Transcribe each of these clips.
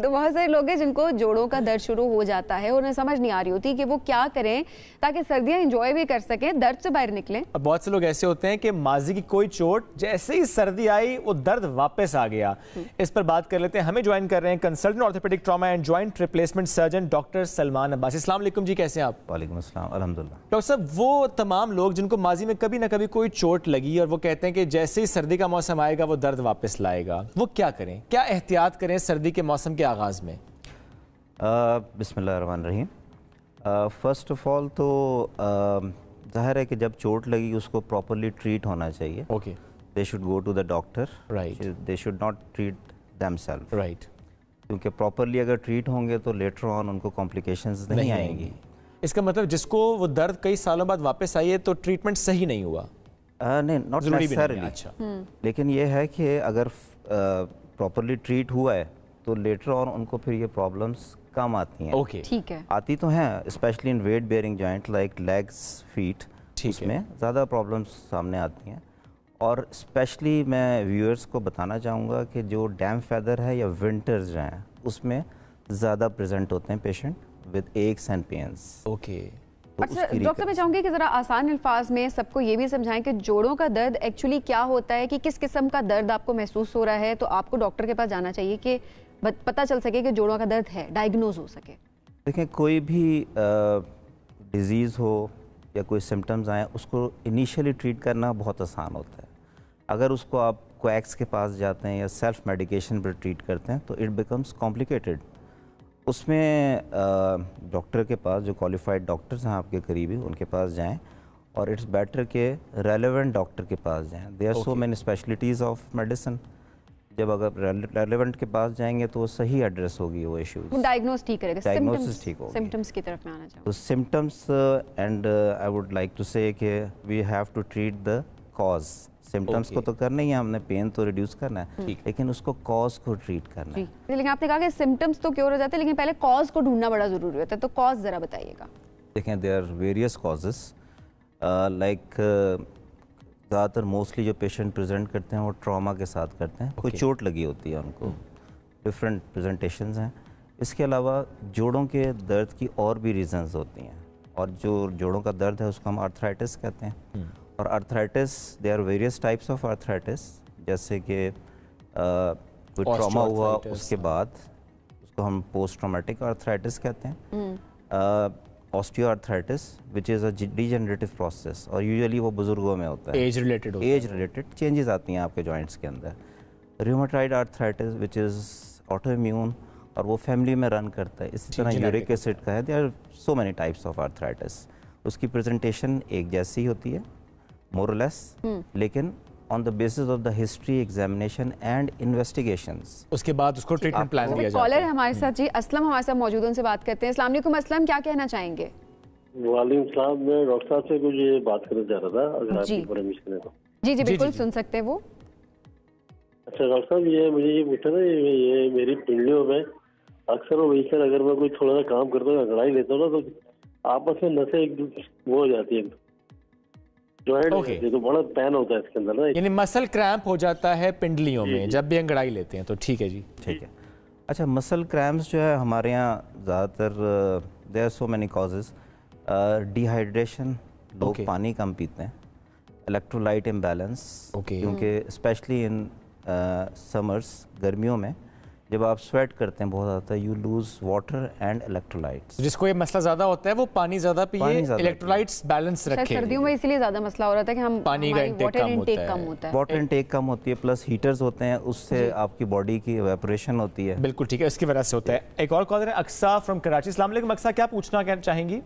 तो बहुत सारे लोग हैं जिनको जोड़ों का दर्द शुरू हो जाता है, उन्हें समझ नहीं आ रही होती कि वो क्या करें ताकि सर्दियां एंजॉय भी कर सकें, दर्द से बाहर निकलें। अब बहुत से लोग ऐसे होते हैं कि माजी की कोई चोट, जैसे ही सर्दी आई वो दर्द वापस आ गया। इस पर बात कर लेते हैं। हमें ज्वाइन कर रहे हैं consultant orthopaedic trauma and joint replacement surgeon doctor Salman Abbasi. अस्सलाम वालेकुम जी, कैसे हैं आप? वालेकुम अस्सलाम, अल्हम्दुलिल्लाह। डॉक्टर साहब, वो तमाम लोग जिनको माजी में कभी ना कभी कोई चोट लगी और वो कहते हैं कि जैसे ही सर्दी का मौसम आएगा वो दर्द वापस लाएगा, वो क्या करें, क्या एहतियात करें सर्दी के मौसम के आगाज़ में? बिस्मिल्लाहिर्रहमानिर्रहीम। फ़र्स्ट ऑफ ऑल तो ज़ाहिर है कि जब चोट लगी उसको प्रॉपरली ट्रीट होना चाहिए। Okay, they should go to the doctor, right, they should not treat themselves, right, क्योंकि प्रॉपरली अगर ट्रीट होंगे तो लेटर ऑन उनको कॉम्प्लिकेशंस नहीं आएंगी। इसका मतलब जिसको वो दर्द कई सालों बाद वापस आई है तो ट्रीटमेंट सही नहीं हुआ? नहीं, नॉट नेसेसरली। अच्छा, लेकिन ये है कि अगर प्रॉपरली ट्रीट हुआ है तो लेटर ऑन उनको फिर ये प्रॉब्लम्स कम आती हैं। ओके, ठीक है, आती तो हैं, specially in weight bearing joint like legs, feet, उसमें ज़्यादा प्रॉब्लम्स सामने आती हैं। और स्पेशली मैं व्यूअर्स को बताना चाहूँगा कि जो डैम फैदर है या विंटर्स जो हैं उसमें ज़्यादा प्रेजेंट होते हैं patient with x and pains. Okay. अच्छा डॉक्टर, मैं चाहूँगी कि ज़रा आसान अल्फाज में सबको ये भी समझाएं कि जोड़ों का दर्द एक्चुअली क्या होता है, कि किस किस्म का दर्द आपको महसूस हो रहा है तो आपको डॉक्टर के पास जाना चाहिए कि पता चल सके कि जोड़ों का दर्द है, डायग्नोज हो सके। देखें, कोई भी डिज़ीज़ हो या कोई सिम्टम्स आएँ उसको इनिशियली ट्रीट करना बहुत आसान होता है। अगर उसको आप क्वैक्स के पास जाते हैं या सेल्फ मेडिकेशन पर ट्रीट करते हैं तो इट बिकम्स कॉम्प्लिकेटेड। उसमें डॉक्टर के पास, जो क्वालिफाइड डॉक्टर्स हैं आपके करीबी, उनके पास जाएं और इट्स बेटर के रेलेवेंट डॉक्टर के पास जाएं। There are so many specialities of medicine. जब अगर रेलेवेंट के पास जाएंगे तो वो सही एड्रेस होगी वो इश्यूज, डायग्नोस ठीक करेगा, डायग्नोसिस ठीक होगी। सिम्टम्स की तरफ में आना चाहिए। तो symptoms and I would like to say कि we have to treat the cause. Symptoms को तो करना ही है, हमने पेन तो रिड्यूस करना है, लेकिन उसको कॉज को ट्रीट करना है। लेकिन आपने कहा कि सिम्टम्स तो क्योर हो जाते हैं, लेकिन पहले कॉज को ढूंढना बड़ा जरूरी होता है, तो कॉज जरा बताइएगा। देखें, there are various causes like ज़्यादातर मोस्टली जो पेशेंट प्रेजेंट करते हैं वो ट्रॉमा के साथ करते हैं। कोई चोट लगी होती है उनको, डिफरेंट प्रेजेंटेशंस हैं। इसके अलावा जोड़ों के दर्द की और भी रीजंस होती हैं, और जो जोड़ों का दर्द है उसको हम आर्थराइटिस कहते हैं। और arthritis, they are various types of arthritis, जैसे कि कोई ट्रॉमा हुआ उसके बाद उसको हम पोस्ट ट्रॉमेटिक आर्थराइटिस कहते हैं। Osteoarthritis which is a degenerative process, और यूजुअली वो बुजुर्गों में होता है, एज रिलेटेड चेंजेस आती हैं आपके जॉइंट्स के अंदर। Rheumatoid arthritis which is autoimmune, और वो फैमिली में रन करता है। इसी तरह यूरिक एसिड का है। There are so many types of arthritis. उसकी प्रेजेंटेशन एक जैसी होती है मोर और लेस, लेकिन on the basis of the history, examination and investigations उसके बाद उसको ट्रीटमेंट प्लान दिया जाता है। कॉलर हमारे साथ जी, असलम हमारे साथ मौजूद, उनसे बात करते हैं। अस्सलाम वालेकुम असलम, क्या कहना चाहेंगे? वालेकुम सलाम। मैं डॉक्टर साहब से कुछ ये बात करना चाह रहा था, अगर जी। आपकी परमिशन है तो। जी जी बिल्कुल, सुन सकते हैं वो। अच्छा डॉक्टर साहब, ये मुझे ये पूछना था, ये मेरी पिंडलियों में अक्सर और वही अगर मैं कोई थोड़ा सा काम करता हूँ, अंगड़ाई लेता हूँ ना, तो आपस में नसें एक वो हो जाती है, जॉइंट, तो बड़ा पेन होता है इसके अंदर ना, यानी मसल क्रैम्प हो जाता है पिंडलियों में जब भी अंगड़ाई लेते हैं। तो ठीक है जी, ठीक है। अच्छा, मसल क्रैम्प्स जो है हमारे यहाँ ज़्यादातर there are so many causes. Dehydration, लोग पानी कम पीते हैं। इलेक्ट्रोलाइट इम्बैलेंस, क्योंकि स्पेशली इन समर्स, गर्मियों में जब आप स्वेट करते हैं बहुत ज़्यादा, you lose water and electrolytes. जिसको ये मसला ज़्यादा होता है वो पानी ज़्यादा पिए, इलेक्ट्रोलाइट्स बैलेंस रखें। सर्दियों में इसलिए ज़्यादा मसला हो रहा था कि हम पानी का वाटर इनटेक कम होता है। वाटर इनटेक कम होती है, प्लस हीटर्स होते हैं, उससे आपकी बॉडी की इवेपोरेशन होती है। बिल्कुल ठीक है, इसकी वजह से होता है। एक और कॉलर है अक्सा फ्रॉम कराची। अस्सलाम वालेकुम अक्सा, क्या पूछना चाहेंगी?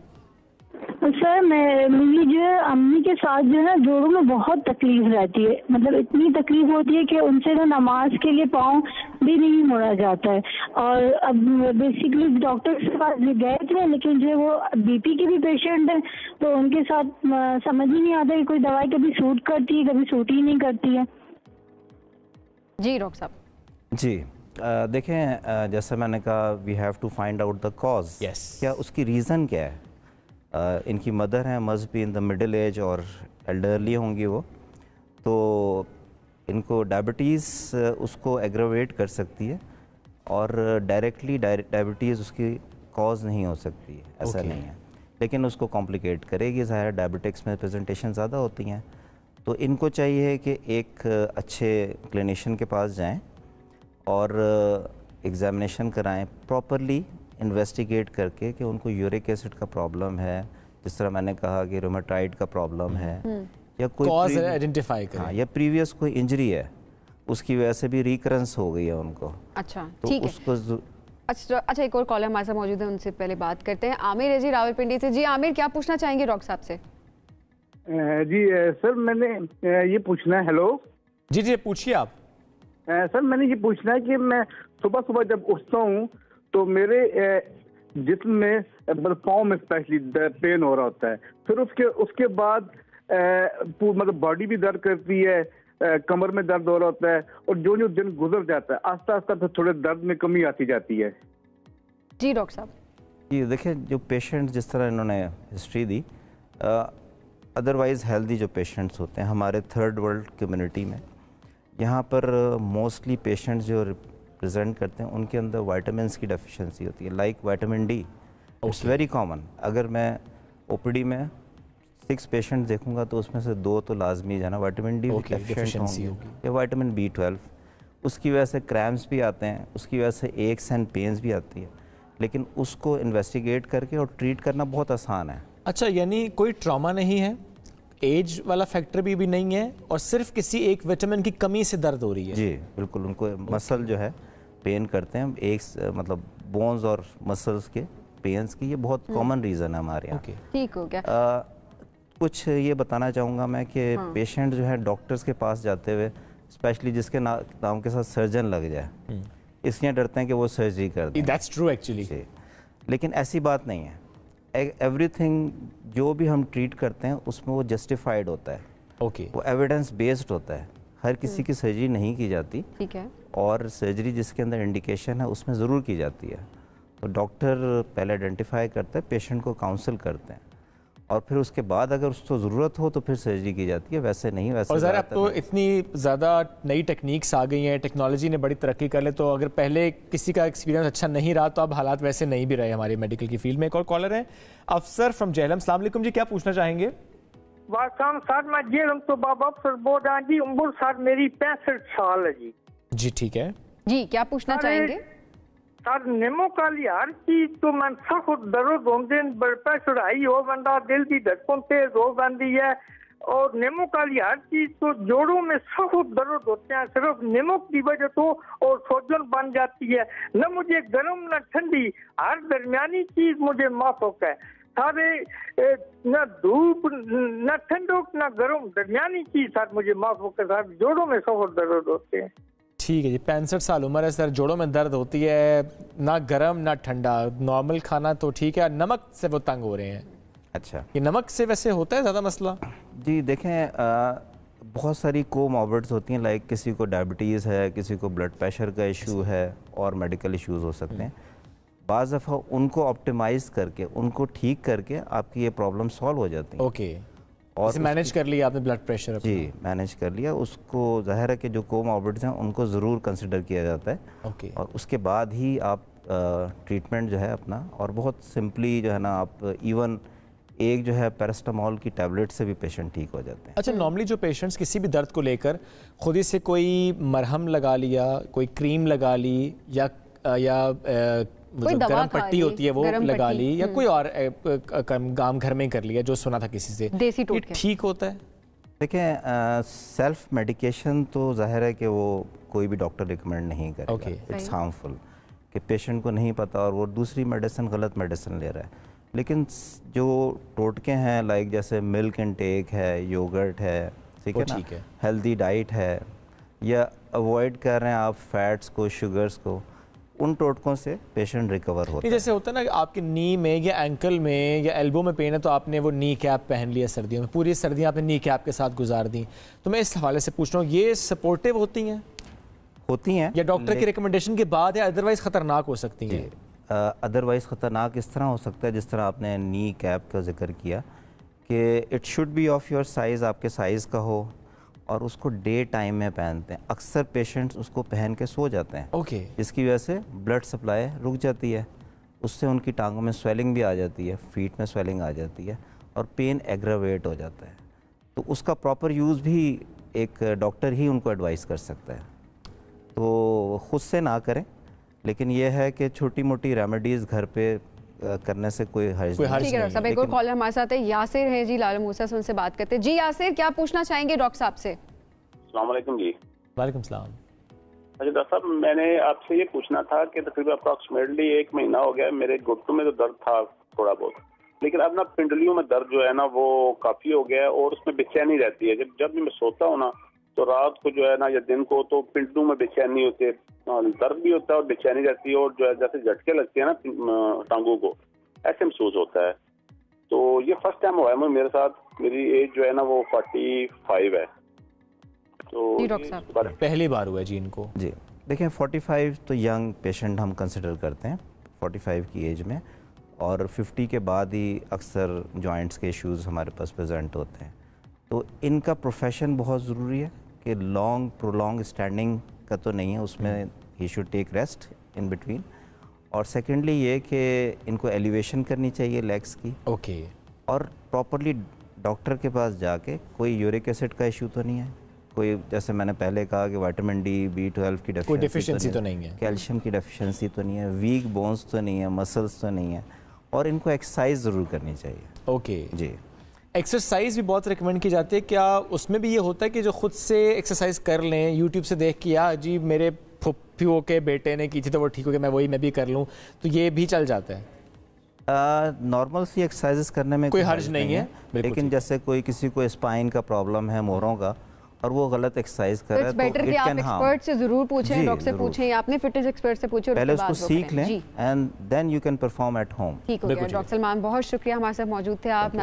सर, मेरी जो है अम्मी के साथ जो है जोड़ों में बहुत तकलीफ रहती है, मतलब इतनी तकलीफ होती है कि उनसे ना नमाज के लिए पाँव भी नहीं मोड़ा जाता है। और अब बेसिकली डॉक्टर के पास गए थे, लेकिन जो वो बीपी के भी पेशेंट हैं, तो उनके साथ समझ ही नहीं आता कि कोई दवाई कभी सूट करती है, कभी सूट ही नहीं करती है। जी डॉक्टर साहब। जी देखें, जैसे मैंने कहा, we have to find out the cause. क्या उसकी रीज़न क्या है? इनकी मदर हैं, must be in the middle age और एल्डरली होंगी वो, तो इनको डायबिटीज़ उसको एग्रावेट कर सकती है। और डायरेक्टली डायबिटीज़ उसकी कॉज नहीं हो सकती है, ऐसा नहीं है, लेकिन उसको कॉम्प्लिकेट करेगी। ज़ाहिर डायबिटिक्स में प्रेजेंटेशन ज़्यादा होती हैं, तो इनको चाहिए कि एक अच्छे क्लिनिशियन के पास जाएं और एग्जामिनेशन कराएं, प्रॉपरली इन्वेस्टिगेट करके कि उनको यूरिक एसिड का प्रॉब्लम है, जिस तरह मैंने कहा कि रोमेटाइड का प्रॉब्लम है, या कोई कॉज आइडेंटिफाई करें। हाँ, या प्रीवियस कोई इंजरी है उसकी वजह से भी रिकरेंस हो गई है उनको। अच्छा, तो ठीक है। उसको अच्छा, एक और कॉलर हमारे साथ मौजूद है, उनसे पहले बात करते हैं। आमिर है जी रावलपिंडी से। जी आमिर, क्या पूछना चाहेंगे डॉक्टर साहब से? जी सर, मैंने ये पूछना है। हेलो जी जी, पूछिए आप। सर, मैंने ये पूछना है कि मैं सुबह सुबह जब उठता हूँ तो मेरे जिस्म में पाँव में स्पेशली पेन हो रहा होता है, फिर उसके बाद मतलब बॉडी भी दर्द करती है, कमर में दर्द हो रहा होता है, और जो जो दिन गुजर जाता है आस्ता आस्ता फिर थोड़े दर्द में कमी आती जाती है। जी डॉक्टर साहब, ये देखिए, जो पेशेंट जिस तरह इन्होंने हिस्ट्री दी, अदरवाइज़ हेल्दी जो पेशेंट्स होते हैं हमारे थर्ड वर्ल्ड कम्युनिटी में, यहाँ पर मोस्टली पेशेंट्स जो प्रेजेंट करते हैं उनके अंदर विटामिन्स की डेफिशिएंसी होती है, like vitamin D. It's very common. अगर मैं ओपीडी में 6 पेशेंट देखूंगा तो उसमें से 2 तो लाजमी जाना विटामिन डी डेफिशिएंसी होगी, या विटामिन B12। उसकी वजह से क्रैम्प्स भी आते हैं, उसकी वजह से एक्स एंड पेन्स भी आती है, लेकिन उसको इन्वेस्टिगेट करके और ट्रीट करना बहुत आसान है। अच्छा, यानी कोई ट्रॉमा नहीं है, एज वाला फैक्टर भी नहीं है, और सिर्फ किसी एक विटामिन की कमी से दर्द हो रही है? जी बिल्कुल। उनको मसल जो है पेन करते हैं, एक मतलब बोन्स और मसल्स के पेन्स की, ये बहुत कॉमन रीज़न है हमारे यहाँ। ठीक हो गया। कुछ ये बताना चाहूँगा मैं कि पेशेंट जो है डॉक्टर्स के पास जाते हुए, स्पेशली जिसके नाम के साथ सर्जन लग जाए, इसलिए डरते हैं कि वो सर्जरी कर दें। That's true actually. लेकिन ऐसी बात नहीं है। एवरीथिंग जो भी हम ट्रीट करते हैं उसमें वो जस्टिफाइड होता है, वो एविडेंस बेस्ड होता है। हर किसी की सर्जरी नहीं की जाती, ठीक है, और सर्जरी जिसके अंदर इंडिकेशन है उसमें ज़रूर की जाती है। तो डॉक्टर पहले आइडेंटिफाई करते हैं, पेशेंट को काउंसल करते हैं, और फिर उसके बाद अगर उसको ज़रूरत हो तो फिर सर्जरी की जाती है, वैसे नहीं। वैसे और ज़रा अब तो इतनी ज़्यादा नई टेक्निक्स आ गई हैं, टेक्नोलॉजी ने बड़ी तरक्की कर ले, तो अगर पहले किसी का एक्सपीरियंस अच्छा नहीं रहा तो अब हालात वैसे नहीं भी रहे हमारी मेडिकल की फील्ड में। एक और कॉलर है अफसर फ्रॉम जेहलम। अस्सलाम वालेकुम जी, क्या पूछना चाहेंगे? वालेकुम सर, मैं जेहलम तो बाबा अफसर बोल रहा जी। उम्र सर मेरी 65 साल है जी। जी ठीक है जी, क्या पूछना चाहेंगे? सर निमो काली हर चीज तो मैं सख्त दर्द होंदे, ब्लड प्रेशर हाई हो बंदा, दिल की धड़कन तेज हो बंदी है, और निमो काली हर चीज तो जोड़ों में सख्त दर्द होते हैं सिर्फ नमक की वजह तो, और सोजन बन जाती है। न मुझे गर्म न ठंडी, हर दरमियानी चीज मुझे माफक है। सारे न धूप न ठंडक न गर्म, दरमियानी चीज सर मुझे माफक है सर। जोड़ों में सख्त दर्द होते हैं। ठीक है जी, 65 साल उम्र है सर, जोड़ों में दर्द होती है, ना गर्म ना ठंडा, नॉर्मल खाना तो ठीक है, नमक से वो तंग हो रहे हैं। अच्छा, ये नमक से वैसे होता है ज़्यादा मसला? जी देखें, बहुत सारी कोमॉर्बिड्स होती हैं, लाइक किसी को डायबिटीज़ है, किसी को ब्लड प्रेशर का इशू है, और मेडिकल इश्यूज हो सकते हैं। बाज़ दफ़ा उनको ऑप्टिमाइज़ करके, उनको ठीक करके आपकी ये प्रॉब्लम सॉल्व हो जाती है। ओके, और मैनेज कर लिया आपने ब्लड प्रेशर? जी मैनेज कर लिया उसको। ज़ाहिर है कि जो कोमॉर्बिड्स हैं उनको ज़रूर कंसिडर किया जाता है। ओके, और उसके बाद ही आप ट्रीटमेंट जो है अपना, और बहुत सिंपली जो है ना, आप इवन एक जो है पैरास्टामोल की टैबलेट से भी पेशेंट ठीक हो जाते हैं। अच्छा, नॉर्मली जो पेशेंट्स किसी भी दर्द को लेकर खुद ही से कोई मरहम लगा लिया, कोई क्रीम लगा ली, या गर्म पट्टी होती है वो लगा ली, या कोई और काम घर में कर लिया जो सुना था किसी से, देसी टोटके, ठीक होता है? देखें, सेल्फ मेडिकेशन तो जाहिर है कि वो कोई भी डॉक्टर रिकमेंड नहीं करेगा। इट्स हार्मफुल कि पेशेंट को नहीं पता और वो दूसरी मेडिसिन, गलत मेडिसिन ले रहा है। लेकिन जो टोटके हैं, लाइक जैसे मिल्क इनटेक है, योगर्ट है, ठीक है ना, हेल्दी डाइट है, या अवॉइड कर रहे हैं आप फैट्स को, शुगर्स को, उन टोटकों से पेशेंट रिकवर होता है। जैसे होता है ना कि आपके नी में या एंकल में या एल्बो में पेन है तो आपने वो नी कैप पहन लिया सर्दियों में, पूरी सर्दियाँ आपने नी कैप के साथ गुजार दी, तो मैं इस हवाले से पूछ रहा हूँ, ये सपोर्टिव होती हैं या डॉक्टर की रिकमेंडेशन के बाद, या अदरवाइज ख़तरनाक हो सकती हैं? अदरवाइज़ ख़तरनाक इस तरह हो सकता है जिस तरह आपने नी कैप का जिक्र किया कि it should be of your size, आपके साइज़ का हो, और उसको डे टाइम में पहनते हैं। अक्सर पेशेंट्स उसको पहन के सो जाते हैं, ओके, जिसकी वजह से ब्लड सप्लाई रुक जाती है, उससे उनकी टांगों में स्वेलिंग भी आ जाती है, फीट में स्वेलिंग आ जाती है और पेन एग्रावेट हो जाता है। तो उसका प्रॉपर यूज़ भी एक डॉक्टर ही उनको एडवाइस कर सकता है, तो खुद से ना करें, लेकिन यह है कि छोटी मोटी रेमेडीज़ घर पे करने से कोई हर्ज नहीं। ठीक है डॉक्टर साहब, एक और कॉलर हमारे साथ है, यासिर है जी लाल मूसा से, उनसे बात करते हैं। जी यासिर, क्या पूछना चाहेंगे डॉक्टर साहब से? अस्सलाम वालेकुम जी। वालेकुम सलाम। अच्छा डॉक्टर साहब, मैंने आपसे ये पूछना था कि तकरीबन अप्रॉक्सीमेटली 1 महीना हो गया मेरे घुटनों में तो दर्द था थोड़ा बहुत, लेकिन अब ना पिंडलियों में दर्द जो है ना वो काफ़ी हो गया है और उसमें बेचैनी रहती है। जब भी मैं सोता हूँ ना तो रात को जो है ना या दिन को तो पिंडलों में बेचैनी होती है, दर्द भी होता है और बेचैनी रहती है और जो है जैसे झटके लगते हैं ना टांगों को, ऐसे महसूस होता है। तो ये फर्स्ट टाइम हुआ है मेरे साथ, मेरी एज जो है ना वो 45 है। तो जी डॉक्टर साहब, पहली बार हुआ है जी इनको? जी देखिए, 45 तो यंग पेशेंट हम कंसिडर करते हैं 45 की एज में, और 50 के बाद ही अक्सर जॉइंट्स के इश्यूज़ हमारे पास प्रेजेंट होते हैं। तो इनका प्रोफेशन बहुत ज़रूरी है कि लॉन्ग प्रोलॉन्ग स्टैंडिंग का तो नहीं है, उसमें ही should take rest in between. और सेकेंडली ये कि इनको एलिवेशन करनी चाहिए लेग्स की, ओके, और प्रॉपरली डॉक्टर के पास जाके, कोई यूरिक एसिड का इशू तो नहीं है, कोई जैसे मैंने पहले कहा कि विटामिन डी, B12 की डिफिशिएंसी तो नहीं है, कैल्शियम की डेफिशिएंसी तो नहीं है, वीक बोन्स तो नहीं है, मसल्स तो नहीं है, और इनको एक्सरसाइज ज़रूर करनी चाहिए। ओके जी, एक्सरसाइज भी बहुत रिकमेंड की जाती है, क्या उसमें भी ये होता है कि जो खुद से एक्सरसाइज कर लें, यूट्यूब से देख के, या जी मेरे फुफ्फियों के बेटे ने की थी तो वो ठीक हो गया, मैं भी कर लूँ, तो ये भी चल जाता है? नॉर्मल सी एक्सरसाइजेस करने में कोई हर्ज नहीं है, लेकिन जैसे कोई किसी को स्पाइन का प्रॉब्लम है, मोहरों का, और वो गलत एक्सरसाइज कर रहा है, तो बेटर कि आप एक्सपर्ट से जरूर पूछें, डॉक्टर से पूछें, या अपने फिटनेस एक्सपर्ट से पूछें, पहले उसको सीख लें and then you can perform at home. ठीक हो गया डॉक्टर सलमान, बहुत शुक्रिया हमारे साथ मौजूद थे आप।